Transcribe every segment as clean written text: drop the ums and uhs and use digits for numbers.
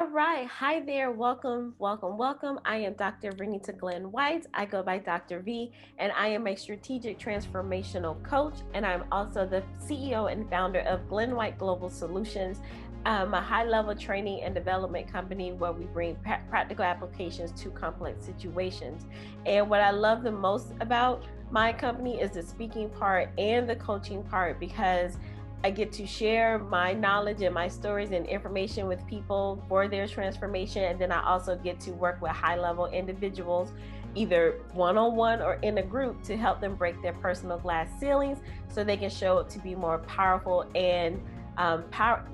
All right. Hi there. Welcome, welcome, welcome. I am Dr. Vernita Glenn White. I go by Dr. V, and I am a strategic transformational coach. And I'm also the CEO and founder of Glenn White Global Solutions, a high level training and development company where we bring practical applications to complex situations. And what I love the most about my company is the speaking part and the coaching part, because I get to share my knowledge and my stories and information with people for their transformation. And then I also get to work with high level individuals, either one-on-one or in a group, to help them break their personal glass ceilings so they can show up to be more powerful and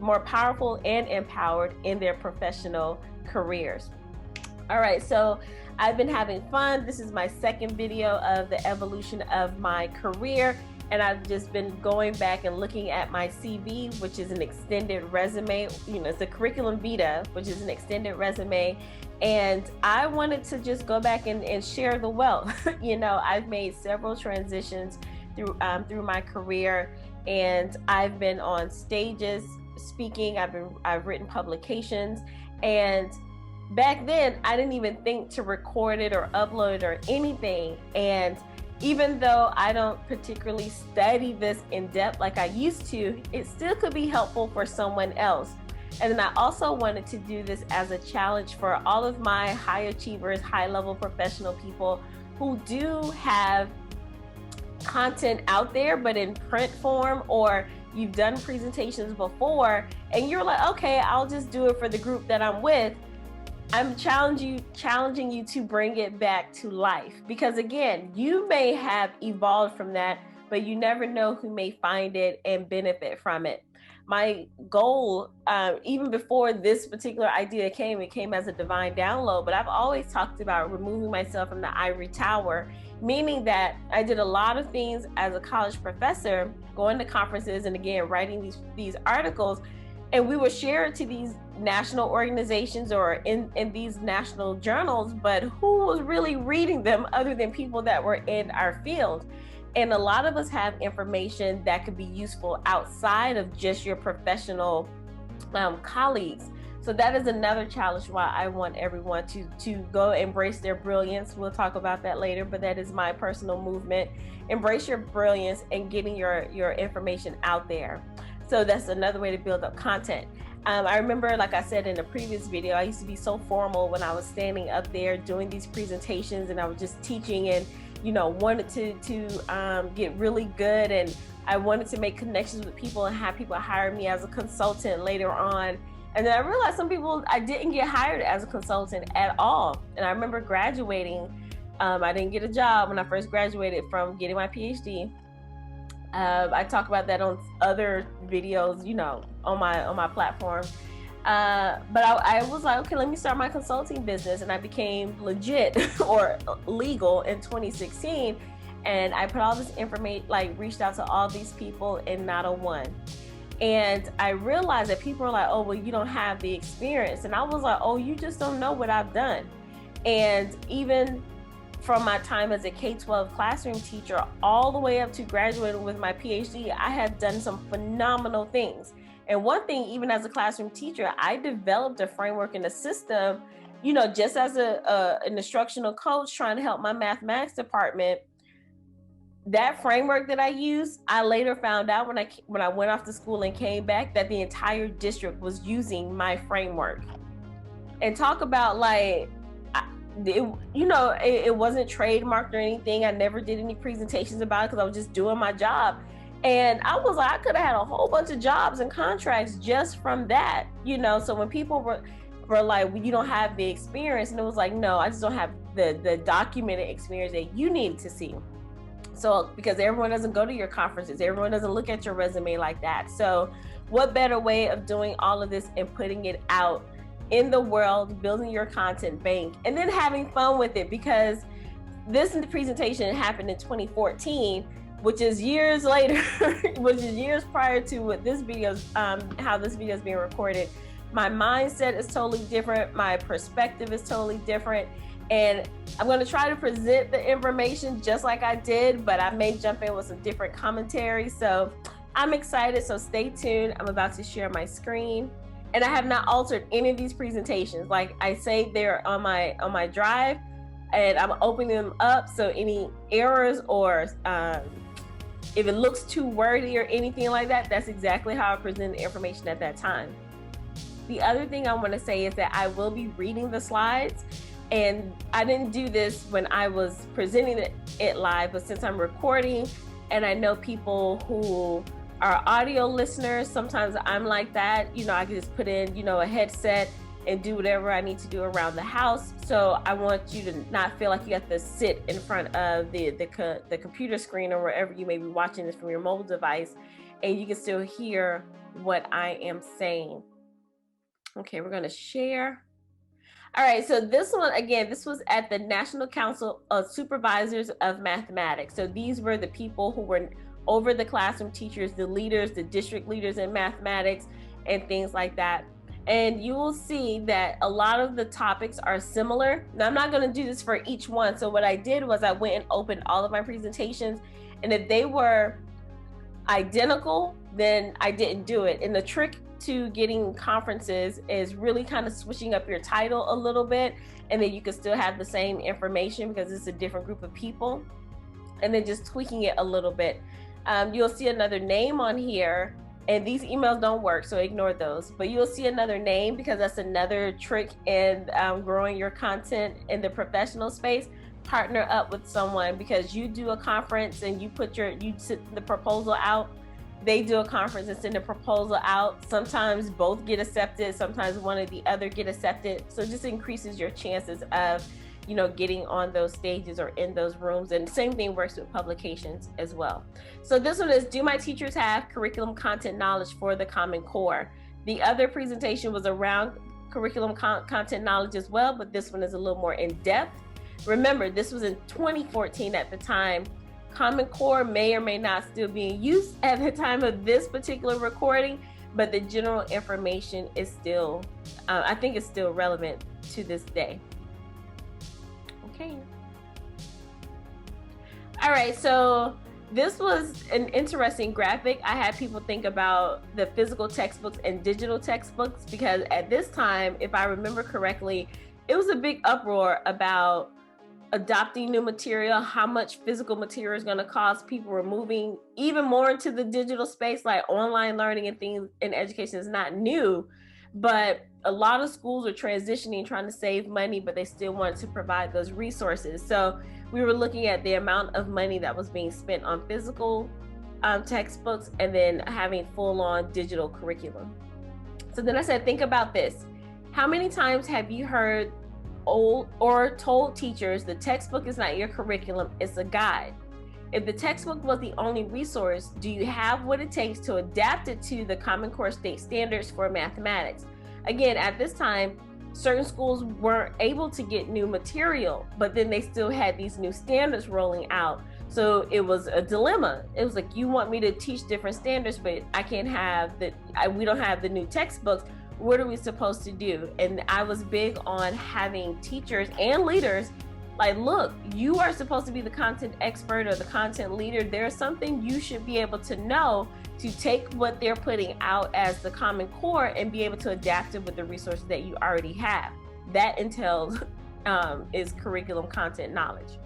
more powerful and empowered in their professional careers. All right, so I've been having fun. This is my second video of the evolution of my career. And I've just been going back and looking at my CV, which is an extended resume. It's a curriculum vitae, which is an extended resume. And I wanted to just go back and share the wealth. I've made several transitions through my career, and I've been on stages speaking. I've written publications, and back then I didn't even think to record it or upload it or anything. And even though I don't particularly study this in depth like I used to, it still could be helpful for someone else. And then I also wanted to do this as a challenge for all of my high achievers, high level professional people who do have content out there, but in print form, or you've done presentations before and you're like, okay, I'll just do it for the group that I'm with. I'm challenging you to bring it back to life, because again, you may have evolved from that, but you never know who may find it and benefit from it. My goal, even before this particular idea it came as a divine download, but I've always talked about removing myself from the ivory tower, meaning that I did a lot of things as a college professor, going to conferences and again, writing these articles. And we would share it to these national organizations or in these national journals, but who was really reading them other than people that were in our field? And a lot of us have information that could be useful outside of just your professional colleagues. So that is another challenge why I want everyone to go embrace their brilliance. We'll talk about that later, but that is my personal movement. Embrace your brilliance and getting your information out there. So that's another way to build up content. I remember, like I said in a previous video, I used to be so formal when I was standing up there doing these presentations, and I was just teaching and, wanted to get really good. And I wanted to make connections with people and have people hire me as a consultant later on. And then I realized I didn't get hired as a consultant at all. And I remember graduating. I didn't get a job when I first graduated from getting my PhD. I talk about that on other videos, on my platform. But I was like, okay, let me start my consulting business. And I became legit or legal in 2016. And I put all this information, reached out to all these people and not a one. And I realized that people are like, oh, well, you don't have the experience. And I was like, oh, you just don't know what I've done. And even from my time as a K-12 classroom teacher all the way up to graduating with my PhD, I have done some phenomenal things. And one thing, even as a classroom teacher, I developed a framework and a system, just as an instructional coach trying to help my mathematics department. That framework that I used, I later found out when I went off to school and came back that the entire district was using my framework. And talk about it wasn't trademarked or anything. I never did any presentations about it because I was just doing my job. And I was like, I could have had a whole bunch of jobs and contracts just from that, So when people were like, well, you don't have the experience, and it was like, no, I just don't have the documented experience that you need to see. So because everyone doesn't go to your conferences, everyone doesn't look at your resume like that. So what better way of doing all of this and putting it out in the world, building your content bank, and then having fun with it? Because this presentation happened in 2014, which is years later, which is years prior to what this video's, how this video is being recorded. My mindset is totally different. My perspective is totally different. And I'm going to try to present the information just like I did, but I may jump in with some different commentary. So I'm excited. So stay tuned. I'm about to share my screen. And I have not altered any of these presentations. Like I say, they're on my drive, and I'm opening them up. So any errors or if it looks too wordy or anything like that, that's exactly how I present the information at that time. The other thing I want to say is that I will be reading the slides, and I didn't do this when I was presenting it live, but since I'm recording, and I know people who are audio listeners, sometimes I'm like that, I can just put in, a headset and do whatever I need to do around the house. So I want you to not feel like you have to sit in front of the computer screen or wherever you may be watching this from your mobile device, and you can still hear what I am saying. Okay, we're going to share. All right, so this one, again, this was at the National Council of Supervisors of Mathematics. So these were the people who were over the classroom teachers, the leaders, the district leaders in mathematics, and things like that. And you will see that a lot of the topics are similar. Now, I'm not going to do this for each one. So what I did was I went and opened all of my presentations, and if they were identical, then I didn't do it. And the trick to getting conferences is really kind of switching up your title a little bit, and then you can still have the same information because it's a different group of people, and then just tweaking it a little bit. You'll see another name on here, and these emails don't work, so ignore those, but you'll see another name because that's another trick in growing your content in the professional space. Partner up with someone, because you do a conference and you send the proposal out. They do a conference and send a proposal out. Sometimes both get accepted, sometimes one or the other get accepted. So it just increases your chances of, getting on those stages or in those rooms. And the same thing works with publications as well. So this one is, do my teachers have curriculum content knowledge for the Common Core? The other presentation was around curriculum content knowledge as well, but this one is a little more in depth. Remember, this was in 2014 at the time. Common Core may or may not still be in use at the time of this particular recording, but the general information is still, I think it's still relevant to this day. Okay. All right, so this was an interesting graphic. I had people think about the physical textbooks and digital textbooks, because at this time, if I remember correctly, it was a big uproar about adopting new material, how much physical material is going to cost. People were moving even more into the digital space, like online learning and things in education is not new, but a lot of schools are transitioning, trying to save money, but they still want to provide those resources. So we were looking at the amount of money that was being spent on physical textbooks and then having full-on digital curriculum. So then I said, think about this. How many times have you heard or told teachers the textbook is not your curriculum, it's a guide? If the textbook was the only resource, do you have what it takes to adapt it to the Common Core state standards for mathematics? Again, at this time, certain schools weren't able to get new material, but then they still had these new standards rolling out. So it was a dilemma. It was like, you want me to teach different standards, but I can't have we don't have the new textbooks. What are we supposed to do? And I was big on having teachers and leaders like, look, you are supposed to be the content expert or the content leader. There's something you should be able to know to take what they're putting out as the Common Core and be able to adapt it with the resources that you already have. That entails is curriculum content knowledge.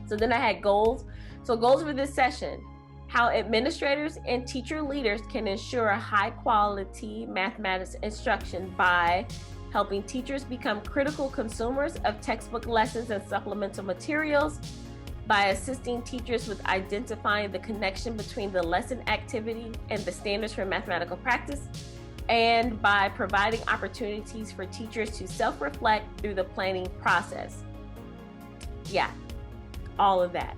So then I had goals. So goals for this session: how administrators and teacher leaders can ensure high quality mathematics instruction by helping teachers become critical consumers of textbook lessons and supplemental materials, by assisting teachers with identifying the connection between the lesson activity and the standards for mathematical practice, and by providing opportunities for teachers to self-reflect through the planning process. Yeah, all of that.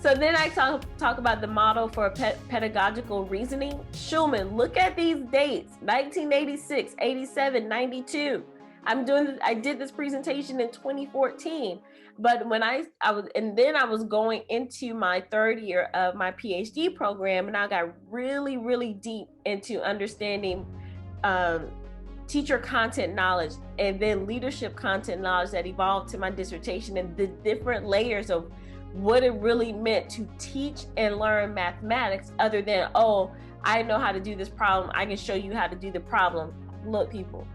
So then I talk about the model for pedagogical reasoning. Schulman, look at these dates: 1986, 87, 92. I did this presentation in 2014. But when I was going into my third year of my PhD program, and I got really, really deep into understanding teacher content knowledge and then leadership content knowledge that evolved to my dissertation, and the different layers of what it really meant to teach and learn mathematics, other than, oh, I know how to do this problem. I can show you how to do the problem. Look, people,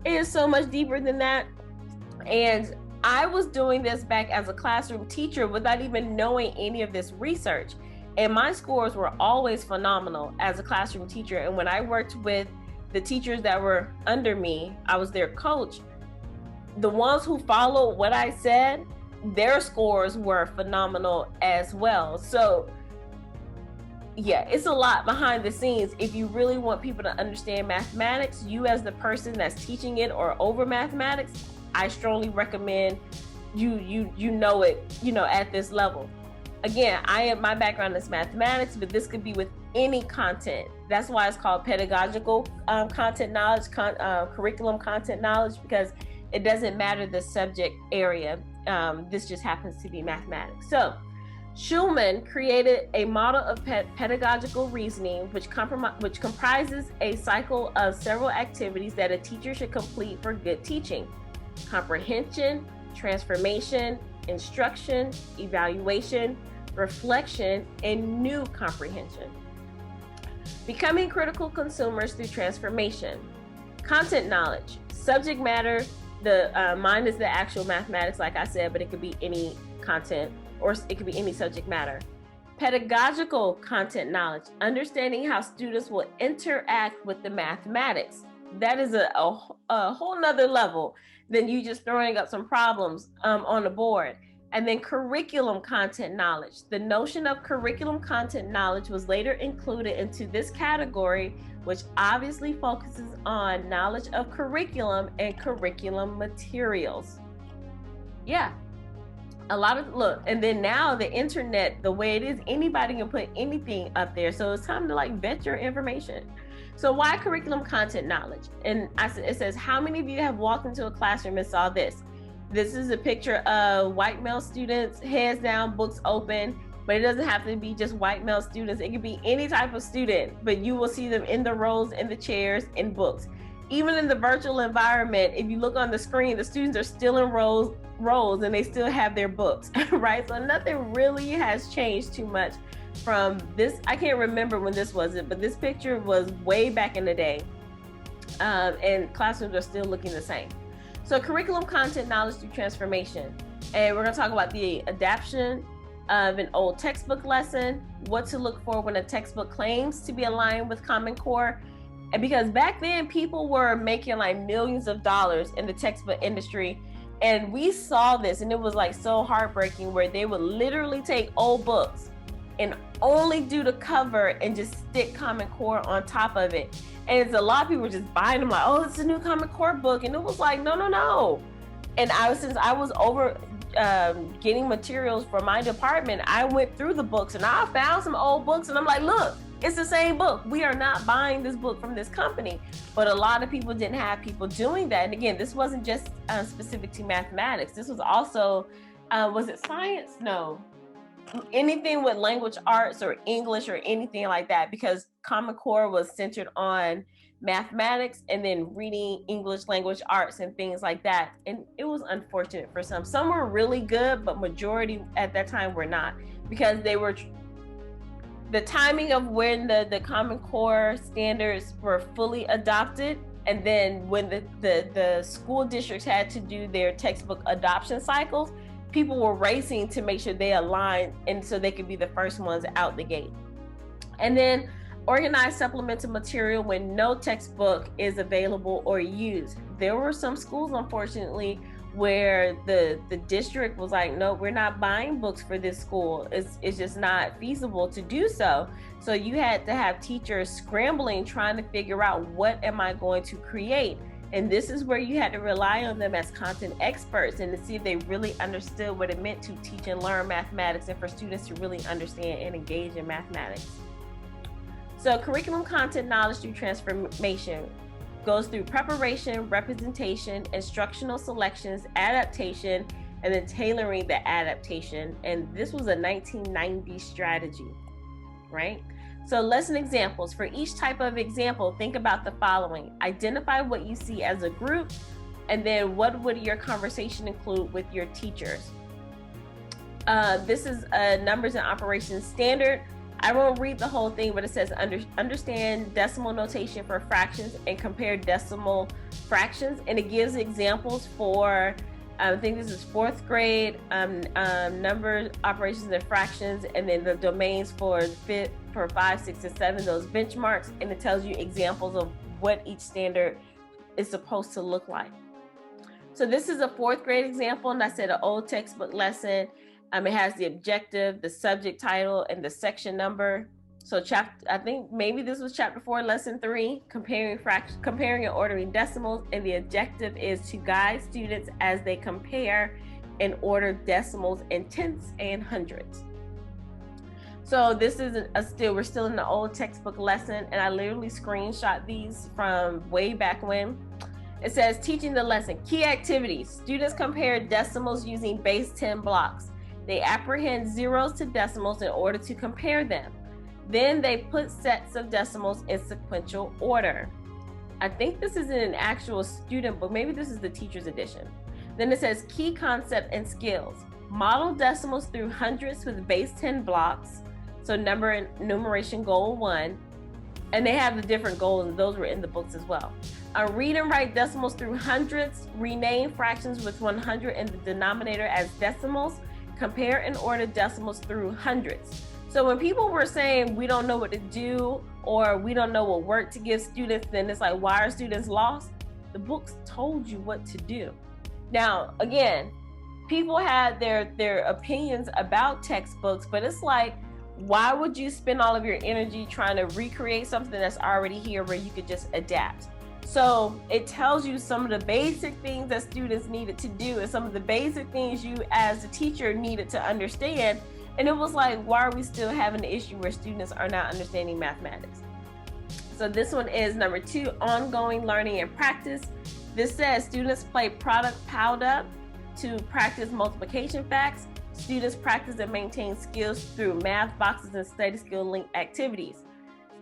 it is so much deeper than that. And I was doing this back as a classroom teacher without even knowing any of this research. And my scores were always phenomenal as a classroom teacher. And when I worked with the teachers that were under me, I was their coach. The ones who followed what I said, their scores were phenomenal as well. So yeah, it's a lot behind the scenes. If you really want people to understand mathematics, you as the person that's teaching it or over mathematics, I strongly recommend you know it, at this level. Again, my background is mathematics, but this could be with any content. That's why it's called pedagogical content knowledge, curriculum content knowledge, because it doesn't matter the subject area. This just happens to be mathematics. So Schulman created a model of pedagogical reasoning, which comprises a cycle of several activities that a teacher should complete for good teaching: comprehension, transformation, instruction, evaluation, reflection, and new comprehension. Becoming critical consumers through transformation. Content knowledge, subject matter, mine is the actual mathematics, like I said, but it could be any content, or it could be any subject matter. Pedagogical content knowledge, understanding how students will interact with the mathematics. That is a whole nother level than you just throwing up some problems on the board. And then curriculum content knowledge. The notion of curriculum content knowledge was later included into this category, which obviously focuses on knowledge of curriculum and curriculum materials. Yeah, and then now the internet, the way it is, anybody can put anything up there. So it's time to vet your information. So why curriculum content knowledge? And it says, how many of you have walked into a classroom and saw this? This is a picture of white male students, heads down, books open, but it doesn't have to be just white male students. It could be any type of student, but you will see them in the rows, in the chairs, in books. Even in the virtual environment, if you look on the screen, the students are still in rows and they still have their books, right? So nothing really has changed too much from this. I can't remember when this was it, but this picture was way back in the day, and classrooms are still looking the same. So curriculum content knowledge through transformation. And we're gonna talk about the adaptation of an old textbook lesson, what to look for when a textbook claims to be aligned with Common Core. And because back then people were making millions of dollars in the textbook industry, and we saw this, and it was so heartbreaking, where they would literally take old books and only do the cover and just stick Common Core on top of it. And it's a lot of people were just buying them oh, it's a new Common Core book. And it was no. And since I was over getting materials for my department, I went through the books and I found some old books and I'm like, look, it's the same book. We are not buying this book from this company. But a lot of people didn't have people doing that. And again, this wasn't just specific to mathematics. This was also, was it science? No. Anything with language arts or English or anything like that, because Common Core was centered on mathematics and then reading, English language arts and things like that. And it was unfortunate for some. Some were really good, but majority at that time were not, because they were the timing of when the Common Core standards were fully adopted, and then when the school districts had to do their textbook adoption cycles, people were racing to make sure they aligned and so they could be the first ones out the gate. And then organize supplemental material when no textbook is available or used. There were some schools, unfortunately, where the district was no, we're not buying books for this school. It's just not feasible to do so. So you had to have teachers scrambling, trying to figure out, what am I going to create? And this is where you had to rely on them as content experts and to see if they really understood what it meant to teach and learn mathematics and for students to really understand and engage in mathematics. So curriculum content knowledge through transformation goes through preparation, representation, instructional selections, adaptation, and then tailoring the adaptation. And this was a 1990s strategy, right? So lesson examples. For each type of example, think about the following. Identify what you see as a group, and then what would your conversation include with your teachers? This is a numbers and operations standard. I won't read the whole thing, but it says understand decimal notation for fractions and compare decimal fractions. And it gives examples for, I think this is 4th grade, number operations and fractions, and then the domains for 5, 6, and 7, those benchmarks. And it tells you examples of what each standard is supposed to look like. So this is a 4th grade example, and I said an old textbook lesson. It has the objective, the subject title, and the section number. So I think maybe this was chapter 4, lesson 3, comparing and ordering decimals. And the objective is to guide students as they compare and order decimals in tenths and hundreds. So this is we're still in the old textbook lesson, and I literally screenshot these from way back when. It says teaching the lesson. Key activities. Students compare decimals using base 10 blocks. They apprehend zeros to decimals in order to compare them. Then they put sets of decimals in sequential order. I think this is in an actual student book. Maybe this is the teacher's edition. Then it says key concept and skills. Model decimals through hundreds with base 10 blocks. So number and numeration goal 1. And they have the different goals, and those were in the books as well. Read and write decimals through hundreds. Rename fractions with 100 in the denominator as decimals. Compare and order decimals through hundreds. So when people were saying we don't know what to do, or we don't know what work to give students, then it's like, why are students lost? The books told you what to do. Now, again, people had their opinions about textbooks, but it's like, why would you spend all of your energy trying to recreate something that's already here where you could just adapt? So it tells you some of the basic things that students needed to do and some of the basic things you as a teacher needed to understand. And it was like, why are we still having the issue where students are not understanding mathematics? So this one is number 2, ongoing learning and practice. This says students play product piled up to practice multiplication facts. Students practice and maintain skills through math boxes and study skill linked activities.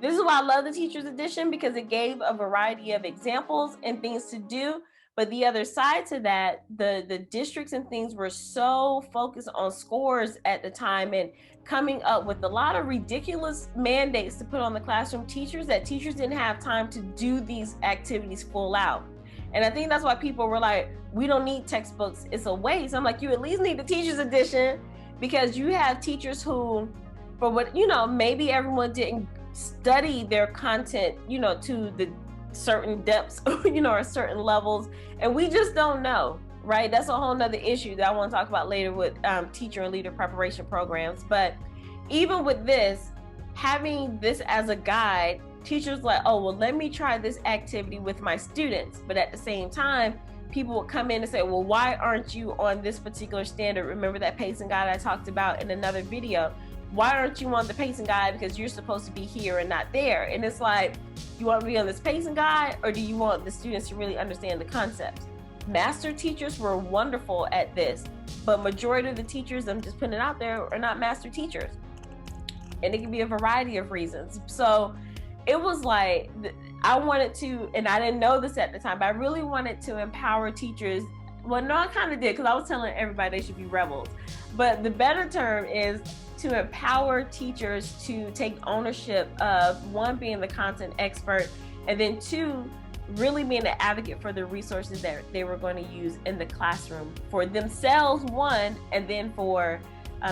This is why I love the teacher's edition, because it gave a variety of examples and things to do. But the other side to that, the districts and things were so focused on scores at the time and coming up with a lot of ridiculous mandates to put on the classroom teachers that teachers didn't have time to do these activities full out. And I think that's why people were like, we don't need textbooks, it's a waste. I'm like, you at least need the teacher's edition, because you have teachers who, for what, maybe everyone didn't study their content, to the certain depths, or certain levels, and we just don't know, right? That's a whole nother issue that I want to talk about later with teacher and leader preparation programs. But even with this, having this as a guide, teachers like, oh, well, let me try this activity with my students. But at the same time, people would come in and say, well, why aren't you on this particular standard? Remember that pacing guide I talked about in another video? Why aren't you on the pacing guide? Because you're supposed to be here and not there. And it's like, you want to be on this pacing guide, or do you want the students to really understand the concepts? Master teachers were wonderful at this, but majority of the teachers, I'm just putting it out there, are not master teachers. And it can be a variety of reasons. So it was like, I wanted to, and I didn't know this at the time, but I really wanted to empower teachers. Well, no, I kind of did, because I was telling everybody they should be rebels. But the better term is to empower teachers to take ownership of, 1, being the content expert, and then 2, really being an advocate for the resources that they were going to use in the classroom for themselves, 1, and then for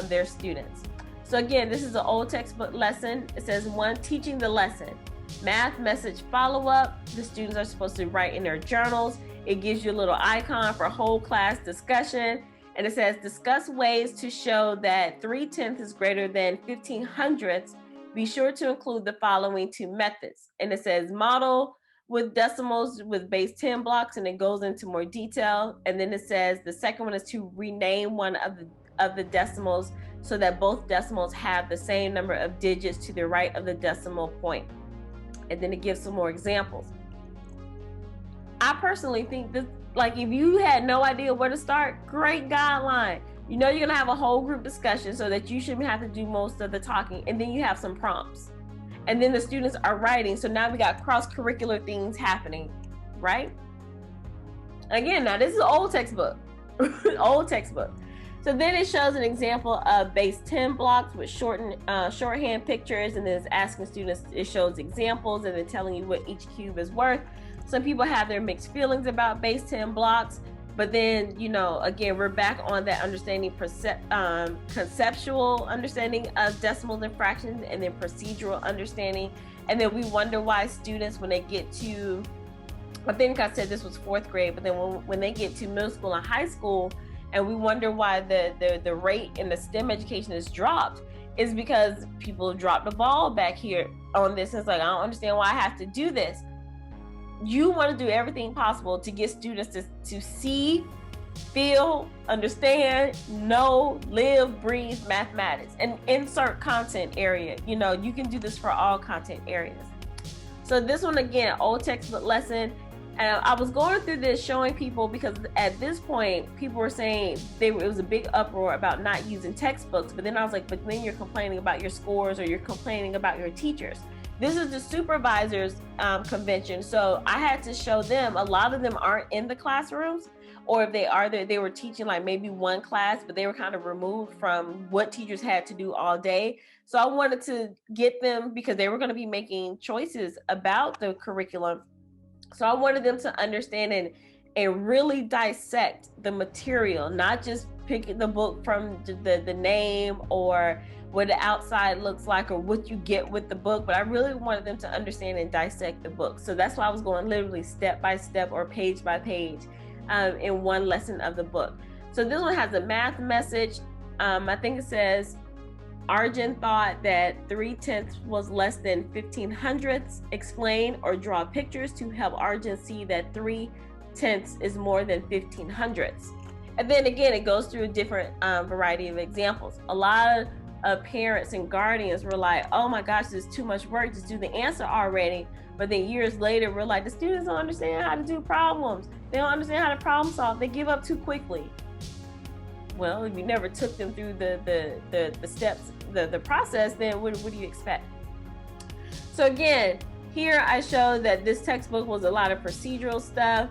their students. So again, this is an old textbook lesson. It says 1, teaching the lesson. Math message follow-up. The students are supposed to write in their journals. It gives you a little icon for whole class discussion. And it says discuss ways to show that 3/10 is greater than 15/100. Be sure to include the following 2 methods. And it says model with decimals with base 10 blocks, and it goes into more detail. And then it says the second one is to rename one of the decimals so that both decimals have the same number of digits to the right of the decimal point. And then it gives some more examples. I personally think that, like, if you had no idea where to start, great guideline. You're gonna have a whole group discussion so that you shouldn't have to do most of the talking, and then you have some prompts. And then the students are writing, so now we got cross-curricular things happening, right? Again, now this is old textbook, old textbook. So then it shows an example of base 10 blocks with shorthand pictures, and then it's asking students, it shows examples and then telling you what each cube is worth. Some people have their mixed feelings about base 10 blocks, but then, you know, again, we're back on that understanding, conceptual understanding of decimals and fractions, and then procedural understanding. And then we wonder why students, when they get to, I think I said this was 4th grade, but then when they get to middle school and high school, and we wonder why the rate in the STEM education is dropped, is because people drop the ball back here on this. It's like, I don't understand why I have to do this. You want to do everything possible to get students to see, feel, understand, know, live, breathe mathematics, and insert content area. You know, you can do this for all content areas. So this one, again, old textbook lesson. And I was going through this showing people, because at this point people were saying it was a big uproar about not using textbooks, but then I was like, but then you're complaining about your scores, or you're complaining about your teachers. This is the supervisors convention, so I had to show them. A lot of them aren't in the classrooms, or if they are, they were teaching like maybe one class, but they were kind of removed from what teachers had to do all day. So I wanted to get them, because they were going to be making choices about the curriculum. So I wanted them to understand and really dissect the material, not just pick the book from the name or what the outside looks like or what you get with the book, but I really wanted them to understand and dissect the book. So that's why I was going literally step by step or page by page in one lesson of the book. So this one has a math message. I think it says, Arjun thought that 3/10 was less than 1500ths. Explain or draw pictures to help Arjun see that 3/10 is more than 1500ths. And then again, it goes through a different variety of examples. A lot of parents and guardians were like, oh my gosh, this is too much work, just do the answer already. But then years later, we're like, the students don't understand how to do problems. They don't understand how to problem solve. They give up too quickly. Well, if you never took them through the steps, the process, then what do you expect? So again, here I show that this textbook was a lot of procedural stuff,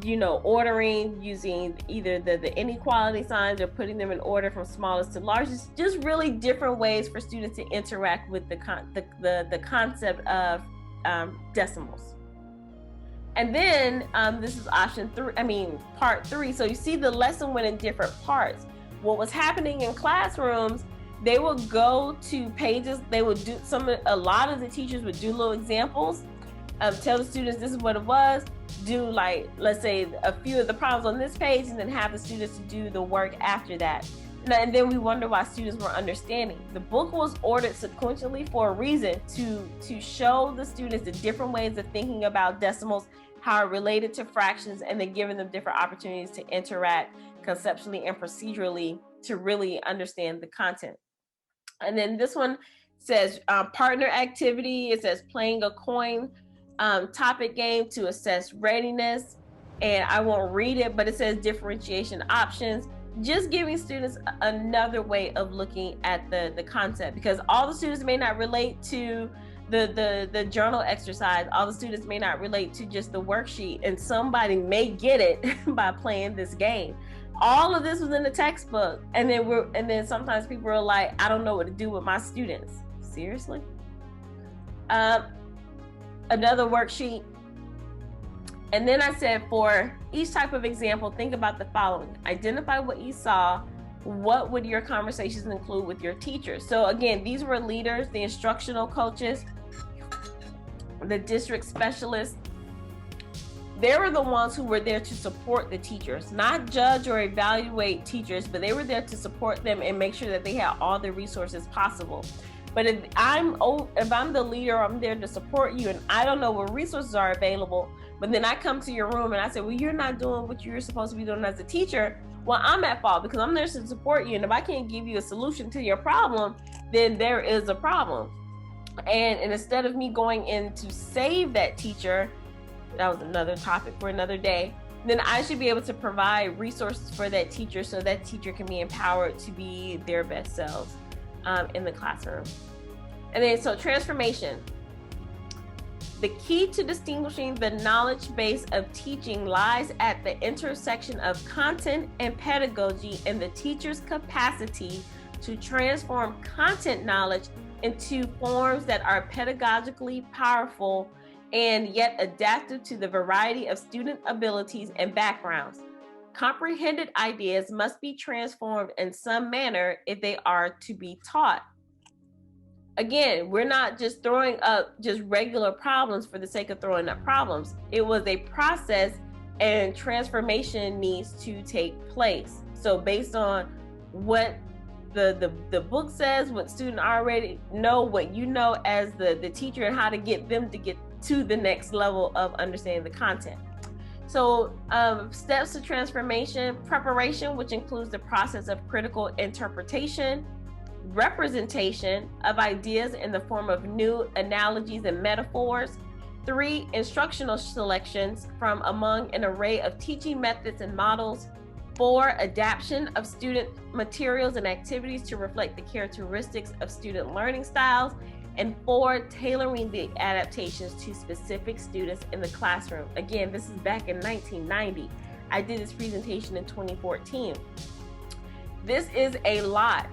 you know, ordering, using either the inequality signs or putting them in order from smallest to largest, just really different ways for students to interact with the concept of decimals. And then this is part 3. So you see the lesson went in different parts. What was happening in classrooms, they would go to pages, they would do a lot of the teachers would do little examples, tell the students this is what it was, do like, let's say a few of the problems on this page, and then have the students do the work after that. And then we wonder why students weren't understanding. The book was ordered sequentially for a reason, to show the students the different ways of thinking about decimals, how it related to fractions, and then giving them different opportunities to interact conceptually and procedurally to really understand the content. And then this one says partner activity. It says playing a coin topic game to assess readiness. And I won't read it, but it says differentiation options. Just giving students another way of looking at the concept, because all the students may not relate to the journal exercise. All the students may not relate to just the worksheet, and somebody may get it by playing this game. All of this was in the textbook, and then sometimes people are like, I don't know what to do with my students. Seriously? Another worksheet. And then I said, for each type of example, think about the following. Identify what you saw. What would your conversations include with your teachers? So again, these were leaders, the instructional coaches, the district specialists. They were the ones who were there to support the teachers, not judge or evaluate teachers, but they were there to support them and make sure that they had all the resources possible. But if I'm the leader, I'm there to support you, and I don't know what resources are available, but then I come to your room and I say, well, you're not doing what you're supposed to be doing as a teacher. Well, I'm at fault because I'm there to support you. And if I can't give you a solution to your problem, then there is a problem. And instead of me going in to save that teacher, that was another topic for another day, then I should be able to provide resources for that teacher so that teacher can be empowered to be their best selves in the classroom. And then, so transformation. The key to distinguishing the knowledge base of teaching lies at the intersection of content and pedagogy and the teacher's capacity to transform content knowledge into forms that are pedagogically powerful and yet adaptive to the variety of student abilities and backgrounds. Comprehended ideas must be transformed in some manner if they are to be taught. Again, we're not just throwing up just regular problems for the sake of throwing up problems. It was a process, and transformation needs to take place. So based on what the book says, what students already know, what you know as the teacher, and how to get them to get to the next level of understanding the content. So steps to transformation: preparation, which includes the process of critical interpretation, representation of ideas in the form of new analogies and metaphors. 3, instructional selections from among an array of teaching methods and models. 4, adaptation of student materials and activities to reflect the characteristics of student learning styles. And 4, tailoring the adaptations to specific students in the classroom. Again, this is back in 1990. I did this presentation in 2014. This is a lot.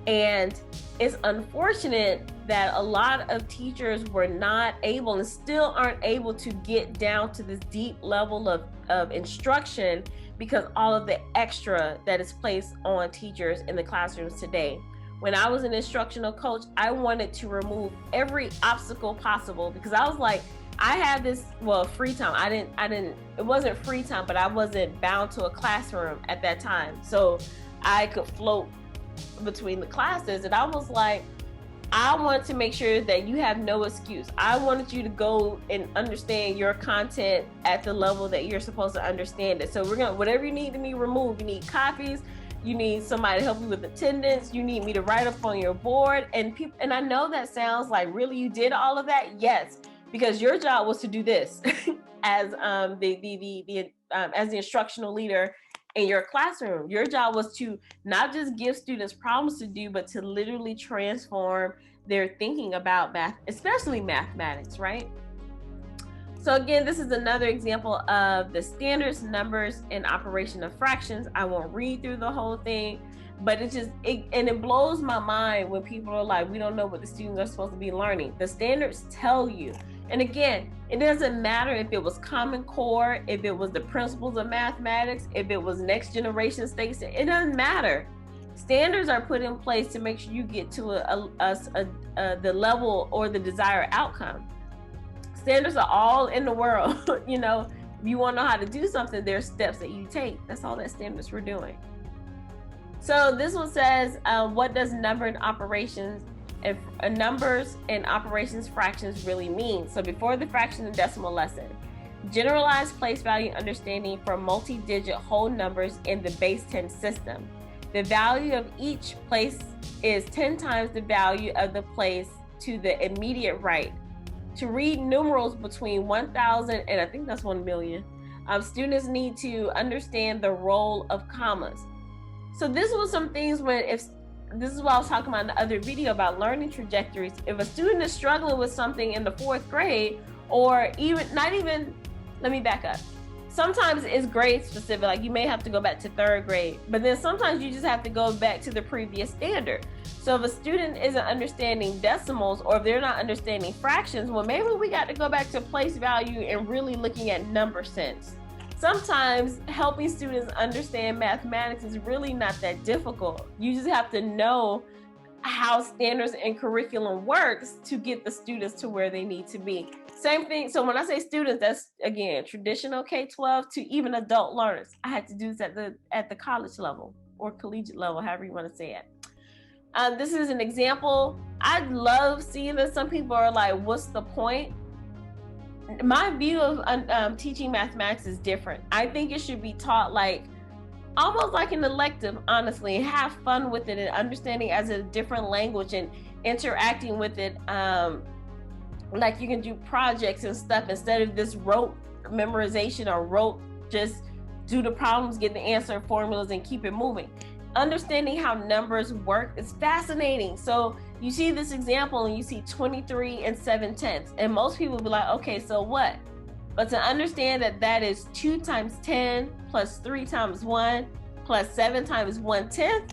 And it's unfortunate that a lot of teachers were not able and still aren't able to get down to this deep level of instruction because all of the extra that is placed on teachers in the classrooms today. When I was an instructional coach, I wanted to remove every obstacle possible because I was like, I had this, free time. It wasn't free time, but I wasn't bound to a classroom at that time. So I could float between the classes, and I was like, I want to make sure that you have no excuse. I wanted you to go and understand your content at the level that you're supposed to understand it. So whatever you need to be removed, you need copies, you need somebody to help you with attendance, you need me to write up on your board. And I know that sounds like, really, you did all of that? Yes, because your job was to do this as as the instructional leader in your classroom. Your job was to not just give students problems to do, but to literally transform their thinking about math, especially mathematics, right? So again, this is another example of the standards, numbers, and operation of fractions. I won't read through the whole thing, but it blows my mind when people are like, we don't know what the students are supposed to be learning. The standards tell you. And again, it doesn't matter if it was Common Core, if it was the principles of mathematics, if it was next generation states, it doesn't matter. Standards are put in place to make sure you get to the level or the desired outcome. Standards are all in the world. You know, if you want to know how to do something, there's steps that you take. That's all that standards were doing. So this one says, what does numbers and operations fractions really mean? So before the fraction and decimal lesson, generalized place value understanding for multi-digit whole numbers in the base 10 system. The value of each place is 10 times the value of the place to the immediate right. To read numerals between 1,000 and I think that's 1 million, students need to understand the role of commas. So this was some things this is what I was talking about in the other video about learning trajectories. If a student is struggling with something in the 4th grade, or let me back up. Sometimes it's grade specific, like you may have to go back to 3rd grade, but then sometimes you just have to go back to the previous standard. So if a student isn't understanding decimals, or if they're not understanding fractions, well, maybe we got to go back to place value and really looking at number sense. Sometimes helping students understand mathematics is really not that difficult. You just have to know how standards and curriculum works to get the students to where they need to be. Same thing. So when I say students, that's again traditional K-12 to even adult learners. I had to do this at the college level or collegiate level, however you want to say it. This is an example. I love seeing that some people are like, what's the point? My view of teaching mathematics is different. I think it should be taught like almost like an elective, honestly, and have fun with it and understanding as a different language and interacting with it. Like you can do projects and stuff instead of this rote memorization or rote just do the problems, get the answer, formulas, and keep it moving. Understanding how numbers work is fascinating. So you see this example and you see 23 and 7/10, and most people will be like, okay, so what? But to understand that that is 2 times 10 plus 3 times 1 plus 7 times 1/10,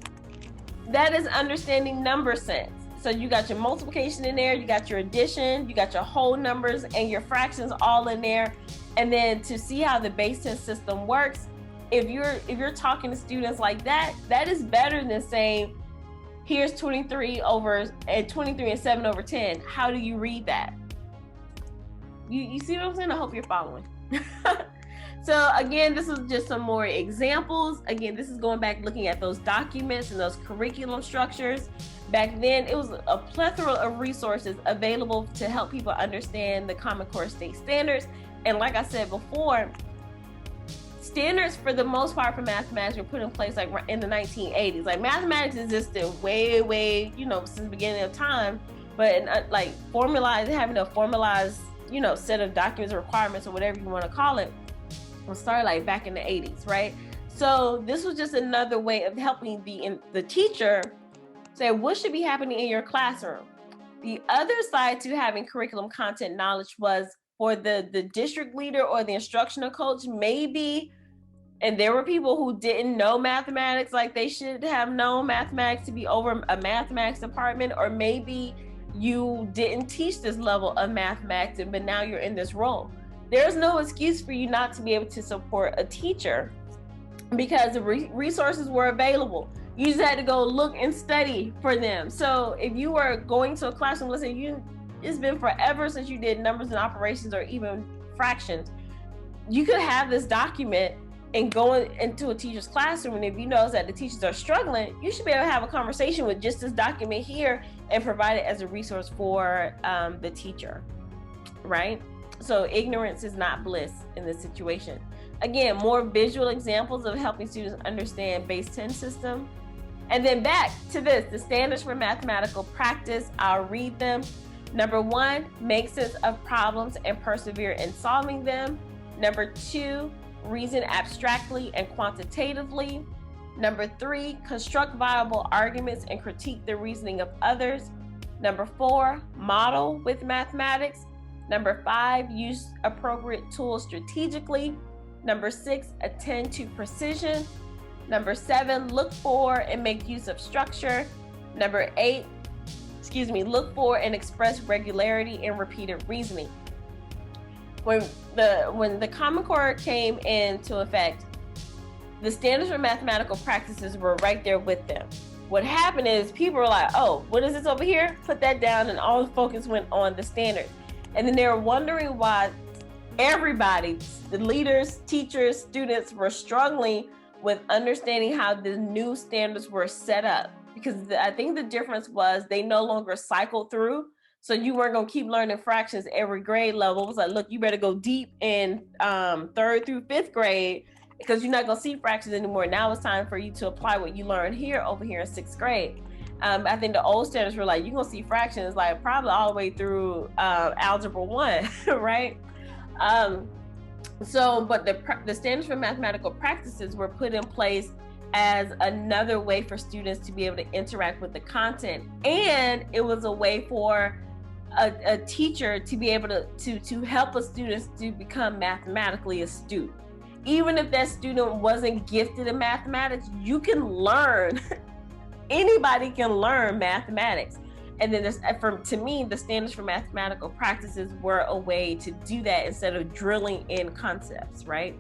that is understanding number sense. So you got your multiplication in there, you got your addition, you got your whole numbers and your fractions all in there. And then to see how the base 10 system works, if you're talking to students like that, that is better than saying, here's 23 and 7 over 10. How do you read that? You see what I'm saying? I hope you're following. So again, this is just some more examples. Again, this is going back looking at those documents and those curriculum structures. Back then, it was a plethora of resources available to help people understand the Common Core state standards. And like I said before, standards for the most part for mathematics were put in place like in the 1980s. Like mathematics existed way, since the beginning of time, but like having a formalized, set of documents or requirements or whatever you want to call it, was started like back in the 80s, right? So this was just another way of helping the teacher say what should be happening in your classroom. The other side to having curriculum content knowledge was for the district leader or the instructional coach, maybe, and there were people who didn't know mathematics like they should have known mathematics to be over a mathematics department, or maybe you didn't teach this level of mathematics, but now you're in this role. There's no excuse for you not to be able to support a teacher because the resources were available. You just had to go look and study for them. So if you were going to a classroom, let's say it's been forever since you did numbers and operations or even fractions, you could have this document and go into a teacher's classroom, and if you notice that the teachers are struggling, you should be able to have a conversation with just this document here and provide it as a resource for the teacher, right? So ignorance is not bliss in this situation. Again, more visual examples of helping students understand base 10 system. And then back to the standards for mathematical practice. I'll read them. Number 1, make sense of problems and persevere in solving them. Number 2, reason abstractly and quantitatively. Number 3, construct viable arguments and critique the reasoning of others. Number 4, model with mathematics. Number 5, use appropriate tools strategically. Number 6, attend to precision. Number 7, look for and make use of structure. Number 8, look for and express regularity in repeated reasoning. When the Common Core came into effect, the standards for mathematical practices were right there with them. What happened is people were like, oh, what is this over here? Put that down, and all the focus went on the standards. And then they were wondering why everybody, the leaders, teachers, students, were struggling with understanding how the new standards were set up. Because I think the difference was they no longer cycled through. So you weren't going to keep learning fractions every grade level. It was like, look, you better go deep in 3rd through 5th grade because you're not going to see fractions anymore. Now it's time for you to apply what you learned over here in 6th grade. I think the old standards were like, you're going to see fractions like probably all the way through Algebra 1, right? But the standards for mathematical practices were put in place as another way for students to be able to interact with the content. And it was a way for a teacher to be able to help a student to become mathematically astute. Even if that student wasn't gifted in mathematics, you can learn. Anybody can learn mathematics. And then to me, the standards for mathematical practices were a way to do that instead of drilling in concepts, right?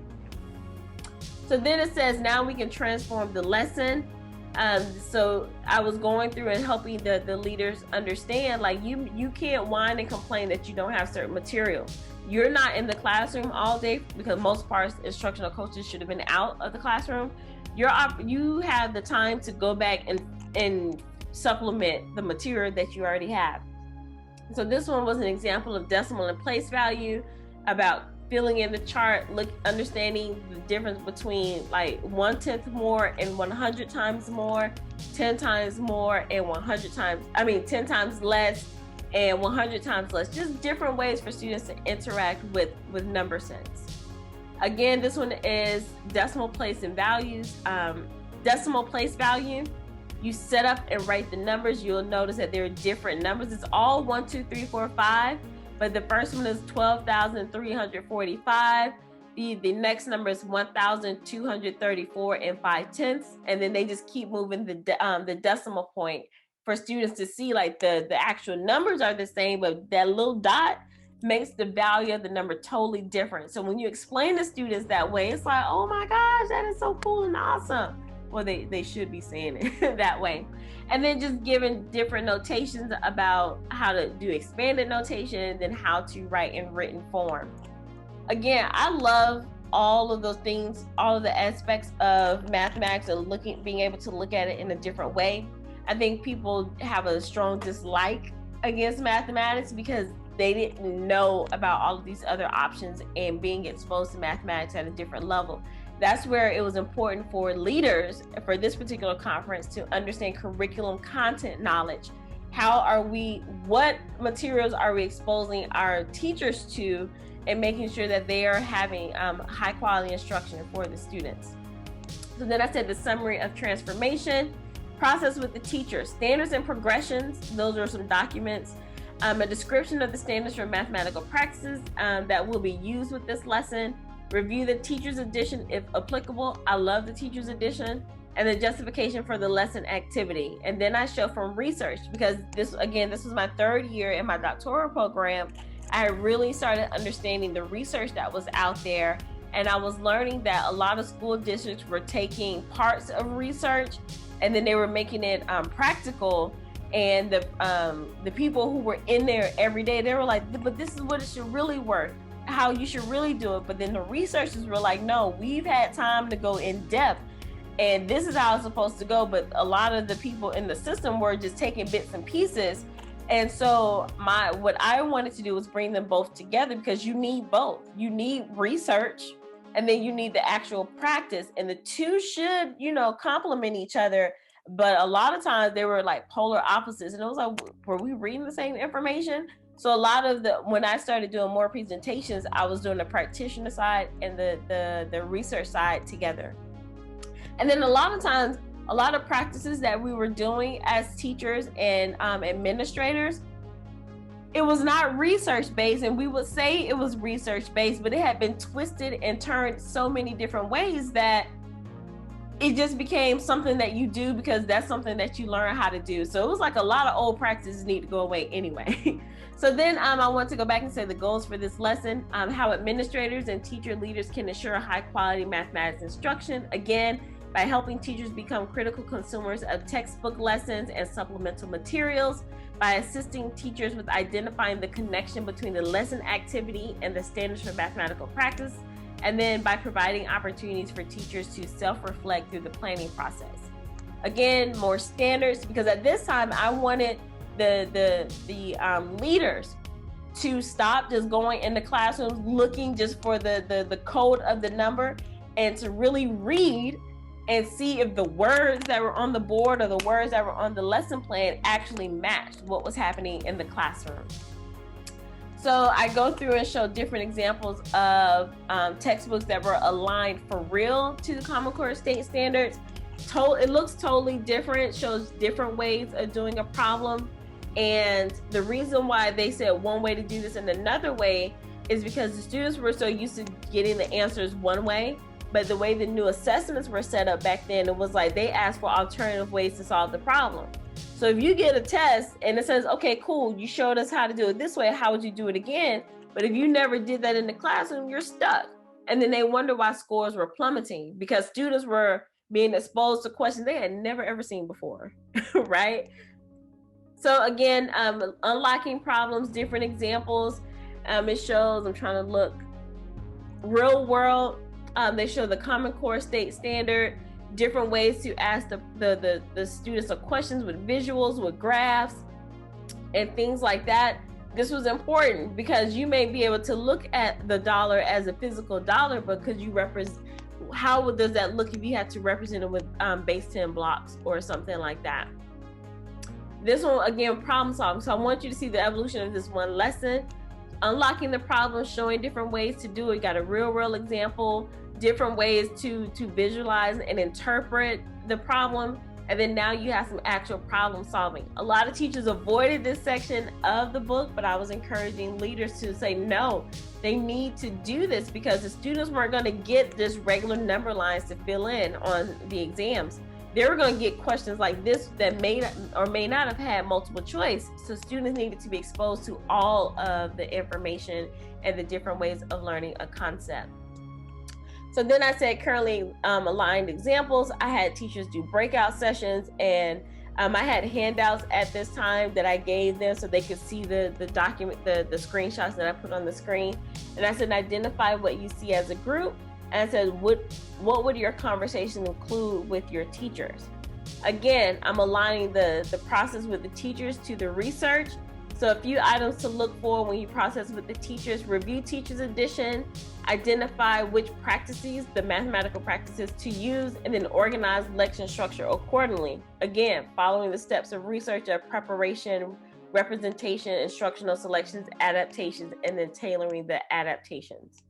So then it says, now we can transform the lesson. So I was going through and helping the leaders understand, like you can't whine and complain that you don't have certain material. You're not in the classroom all day because most parts instructional coaches should have been out of the classroom. You have the time to go back and supplement the material that you already have. So this one was an example of decimal and place value, about filling in the chart, understanding the difference between like 1/10 more and 100 times more, 10 times more and 10 times less and 100 times less. Just different ways for students to interact with number sense. Again, this one is decimal place and values. Decimal place value. you set up and write the numbers, you'll notice that there are different numbers. It's all 1, 2, 3, 4, 5, but the first one is 12,345. The next number is 1,234 and 5/10, and then they just keep moving the decimal point for students to see, like the actual numbers are the same, but that little dot makes the value of the number totally different. So when you explain to students that way, it's like, oh my gosh, that is so cool and awesome. Well, they should be saying it that way. And then just giving different notations about how to do expanded notation and how to write in written form. Again, I love all of those things, all of the aspects of mathematics and being able to look at it in a different way. I think people have a strong dislike against mathematics because they didn't know about all of these other options and being exposed to mathematics at a different level. That's where it was important for leaders for this particular conference to understand curriculum content knowledge. What materials are we exposing our teachers to, and making sure that they are having high quality instruction for the students. So then I said the summary of transformation, process with the teacher, standards and progressions, those are some documents, a description of the standards for mathematical practices that will be used with this lesson, review the teacher's edition if applicable. I love the teacher's edition, and the justification for the lesson activity. And then I show from research, because this was my third year in my doctoral program. I really started understanding the research that was out there, and I was learning that a lot of school districts were taking parts of research and then they were making it practical. And the people who were in there every day, they were like, but this is what it should really work, how you should really do it. But then the researchers were like, no, we've had time to go in depth, and this is how it's supposed to go. But a lot of the people in the system were just taking bits and pieces. And so what I wanted to do was bring them both together, because you need both. You need research, and then you need the actual practice, and the two should, complement each other. But a lot of times they were like polar opposites, and it was like, were we reading the same information? So a lot of when I started doing more presentations, I was doing the practitioner side and the research side together. And then a lot of times, a lot of practices that we were doing as teachers and administrators, it was not research-based, and we would say it was research-based, but it had been twisted and turned so many different ways that it just became something that you do because that's something that you learn how to do. So it was like a lot of old practices need to go away anyway. So then I want to go back and say the goals for this lesson, how administrators and teacher leaders can ensure high quality mathematics instruction. Again, by helping teachers become critical consumers of textbook lessons and supplemental materials, by assisting teachers with identifying the connection between the lesson activity and the standards for mathematical practice, and then by providing opportunities for teachers to self-reflect through the planning process. Again, more standards, because at this time I wanted the leaders to stop just going into classrooms looking just for the code of the number, and to really read and see if the words that were on the board or the words that were on the lesson plan actually matched what was happening in the classroom. So I go through and show different examples of textbooks that were aligned for real to the Common Core State Standards. It looks totally different, shows different ways of doing a problem. And the reason why they said one way to do this and another way is because the students were so used to getting the answers one way. But the way the new assessments were set up back then, it was like they asked for alternative ways to solve the problem. So if you get a test and it says, okay, cool, you showed us how to do it this way, how would you do it again? But if you never did that in the classroom, you're stuck. And then they wonder why scores were plummeting, because students were being exposed to questions they had never ever seen before, right? So again, unlocking problems, different examples. It shows, I'm trying to look, real world. They show the Common Core State Standard, different ways to ask the students of questions with visuals, with graphs, and things like that. This was important because you may be able to look at the dollar as a physical dollar, but could you how does that look if you had to represent it with base 10 blocks or something like that? This one, again, problem solving. So I want you to see the evolution of this one lesson. Unlocking the problem, showing different ways to do it. You got a real world example, different ways to visualize and interpret the problem, And then now you have some actual problem solving. A lot of teachers avoided this section of the book, but I was encouraging leaders to say, no, they need to do this because the students weren't going to get just regular number lines to fill in on the exams. They were going to get questions like this that may or may not have had multiple choice. So students needed to be exposed to all of the information and the different ways of learning a concept. So then I said currently aligned examples. I had teachers do breakout sessions, and I had handouts at this time that I gave them so they could see the document, the screenshots that I put on the screen. And I said, identify what you see as a group. And I said, what would your conversation include with your teachers? Again, I'm aligning the process with the teachers to the research. So a few items to look for when you process with the teachers: review teachers' edition, identify which practices, the mathematical practices to use, and then organize lesson structure accordingly. Again, following the steps of research of preparation, representation, instructional selections, adaptations, and then tailoring the adaptations.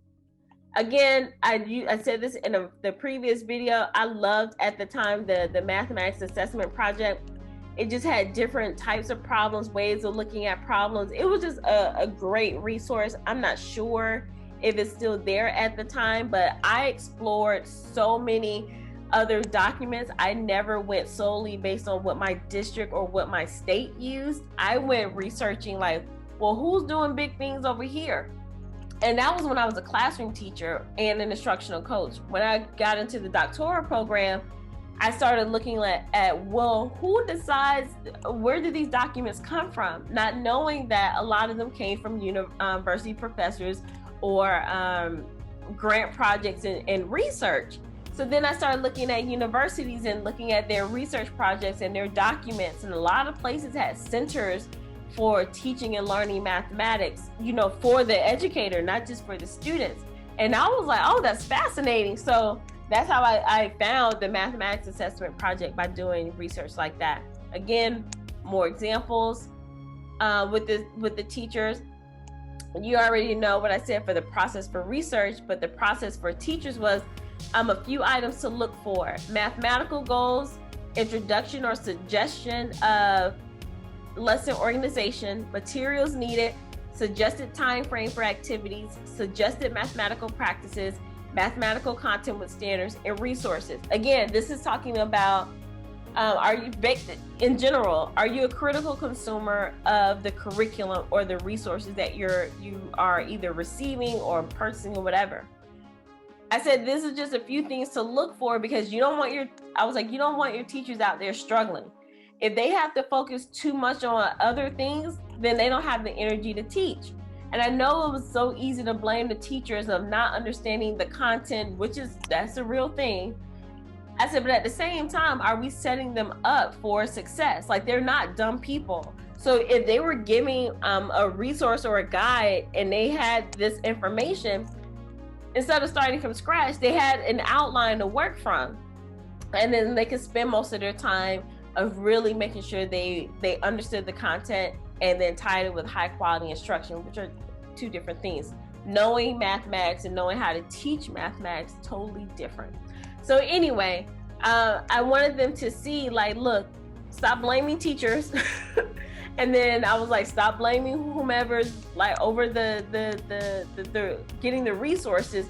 Again, I said this in the previous video, I loved at the time the mathematics assessment project. It just had different types of problems, ways of looking at problems. It was just a great resource. I'm not sure if it's still there at the time, but I explored so many other documents. I never went solely based on what my district or what my state used. I went researching like, well, who's doing big things over here? And that was when I was a classroom teacher and an instructional coach. When I got into the doctoral program, I started looking at well, who decides, where do these documents come from? Not knowing that a lot of them came from university professors or grant projects and research. So then I started looking at universities and looking at their research projects and their documents. And a lot of places had centers for teaching and learning mathematics, for the educator, not just for the students. And I was like, oh, that's fascinating. So that's how I found the mathematics assessment project, by doing research like that. Again, more examples with the teachers. You already know what I said for the process for research, but the process for teachers was a few items to look for: mathematical goals, introduction or suggestion of lesson organization, materials needed, suggested time frame for activities, suggested mathematical practices, mathematical content with standards, and resources. Again, this is talking about in general, are you a critical consumer of the curriculum or the resources that you are either receiving or purchasing or whatever? I said this is just a few things to look for, because you don't want your teachers out there struggling. If they have to focus too much on other things, then they don't have the energy to teach. And I know it was so easy to blame the teachers of not understanding the content, that's a real thing. I said, but at the same time, are we setting them up for success? Like, they're not dumb people. So if they were giving a resource or a guide and they had this information, instead of starting from scratch, they had an outline to work from. And then they could spend most of their time of really making sure they understood the content and then tied it with high quality instruction, which are two different things. Knowing mathematics and knowing how to teach mathematics, totally different. So anyway, I wanted them to see, like, look, stop blaming teachers. And then I was like, stop blaming whomever's like over the getting the resources.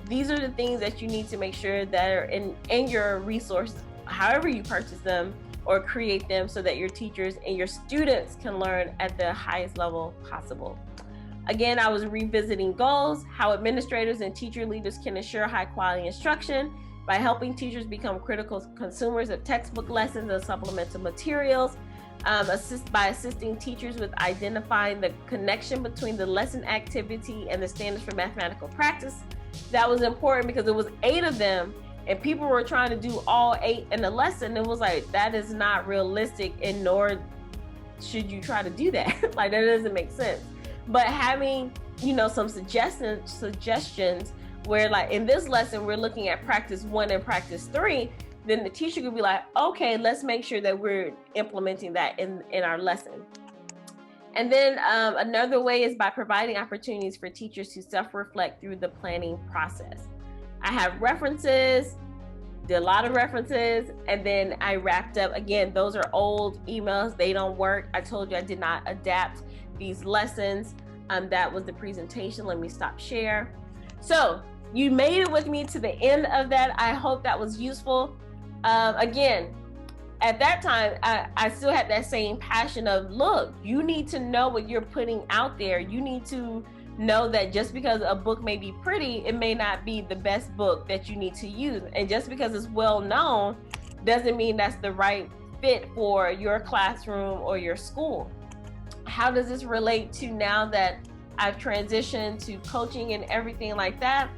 These are the things that you need to make sure that are in your resources, however you purchase them or create them, so that your teachers and your students can learn at the highest level possible. Again, I was revisiting goals, how administrators and teacher leaders can ensure high quality instruction by helping teachers become critical consumers of textbook lessons and supplemental materials, by assisting teachers with identifying the connection between the lesson activity and the standards for mathematical practice. That was important because it was 8 of them, and people were trying to do all 8 in a lesson. It was like, that is not realistic, and nor should you try to do that. Like, that doesn't make sense. But having, some suggestions where, like, in this lesson, we're looking at practice 1 and practice 3, then the teacher could be like, okay, let's make sure that we're implementing that in our lesson. And then another way is by providing opportunities for teachers to self-reflect through the planning process. I have references did a lot of references, and then I wrapped up. Again, those are old emails. They don't work. I told you I did not adapt these lessons. That was the presentation. Let me stop share. So you made it with me to the end of that. I hope that was useful. Again, at that time, I still had that same passion of, look, you need to know what you're putting out there. You need to know that just because a book may be pretty, it may not be the best book that you need to use. And just because it's well known doesn't mean that's the right fit for your classroom or your school. How does this relate to now that I've transitioned to coaching and everything like that?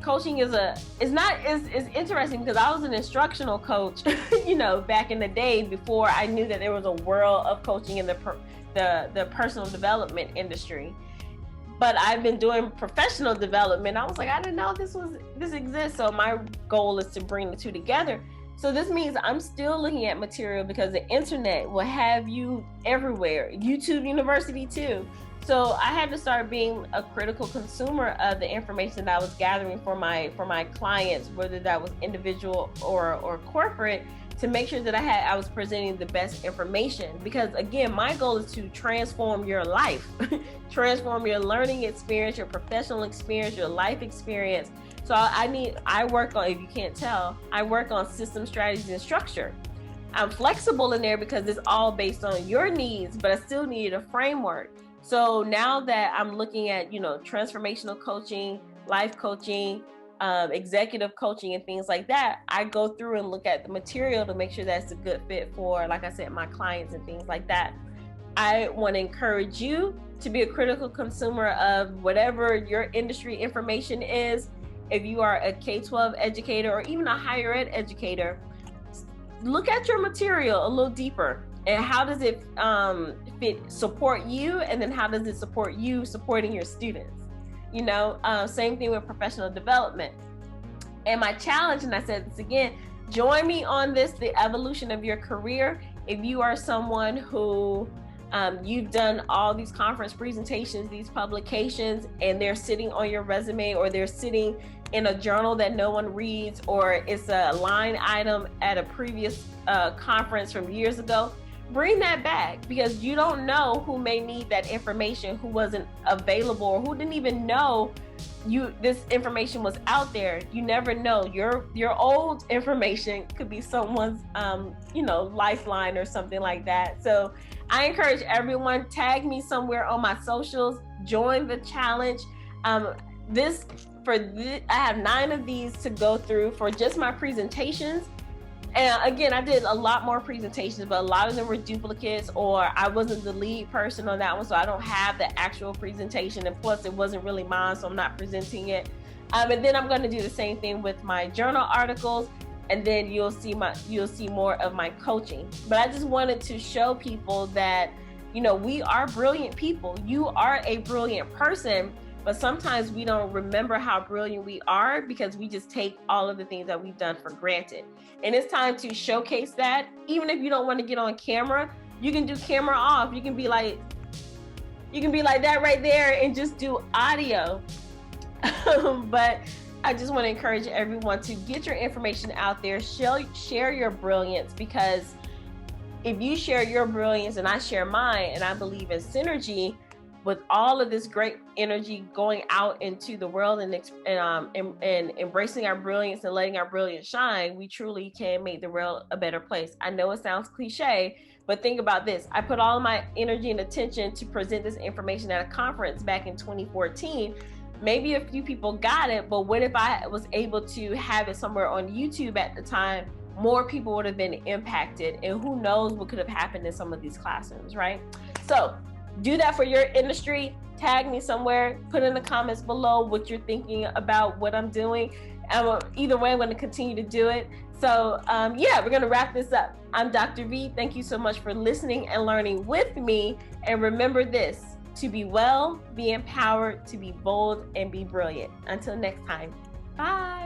Coaching is interesting because I was an instructional coach, back in the day before I knew that there was a world of coaching in the personal development industry. But I've been doing professional development. I was like, I didn't know this exists. So my goal is to bring the two together. So this means I'm still looking at material because the internet will have you everywhere. YouTube University too. So I had to start being a critical consumer of the information that I was gathering for my clients, whether that was individual or corporate, to make sure that I was presenting the best information. Because again, my goal is to transform your life, transform your learning experience, your professional experience, your life experience. So I work on, if you can't tell, I work on system, strategies, and structure. I'm flexible in there because it's all based on your needs, but I still needed a framework. So now that I'm looking at, transformational coaching, life coaching, executive coaching and things like that, I go through and look at the material to make sure that's a good fit for, like I said, my clients and things like that. I want to encourage you to be a critical consumer of whatever your industry information is. If you are a K-12 educator or even a higher ed educator, look at your material a little deeper. And how does it support you? And then how does it support you supporting your students? Same thing with professional development. And my challenge, and I said this again, join me on this, the evolution of your career. If you are someone who you've done all these conference presentations, these publications, and they're sitting on your resume, or they're sitting in a journal that no one reads, or it's a line item at a previous conference from years ago, bring that back, because you don't know who may need that information, who wasn't available, or who didn't even know this information was out there. You never know. Your old information could be someone's lifeline or something like that. So I encourage everyone, tag me somewhere on my socials, join the challenge. I have 9 of these to go through for just my presentations. And again, I did a lot more presentations, but a lot of them were duplicates, or I wasn't the lead person on that one, so I don't have the actual presentation. And plus, it wasn't really mine, so I'm not presenting it. And then I'm going to do the same thing with my journal articles, and then you'll see more of my coaching. But I just wanted to show people that, we are brilliant people. You are a brilliant person. But sometimes we don't remember how brilliant we are because we just take all of the things that we've done for granted. And it's time to showcase that. Even if you don't want to get on camera, you can do camera off. You can be like that right there and just do audio. But I just want to encourage everyone to get your information out there, share your brilliance, because if you share your brilliance and I share mine, and I believe in synergy, with all of this great energy going out into the world and embracing our brilliance and letting our brilliance shine, we truly can make the world a better place. I know it sounds cliche, but think about this. I put all my energy and attention to present this information at a conference back in 2014. Maybe a few people got it, but what if I was able to have it somewhere on YouTube at the time? More people would have been impacted, and who knows what could have happened in some of these classrooms, right? So do that for your industry. Tag me somewhere. Put in the comments below what you're thinking about what I'm doing. Either way, I'm going to continue to do it. So we're going to wrap this up. I'm Dr. V. Thank you so much for listening and learning with me. And remember this, to be well, be empowered, to be bold, and be brilliant. Until next time. Bye.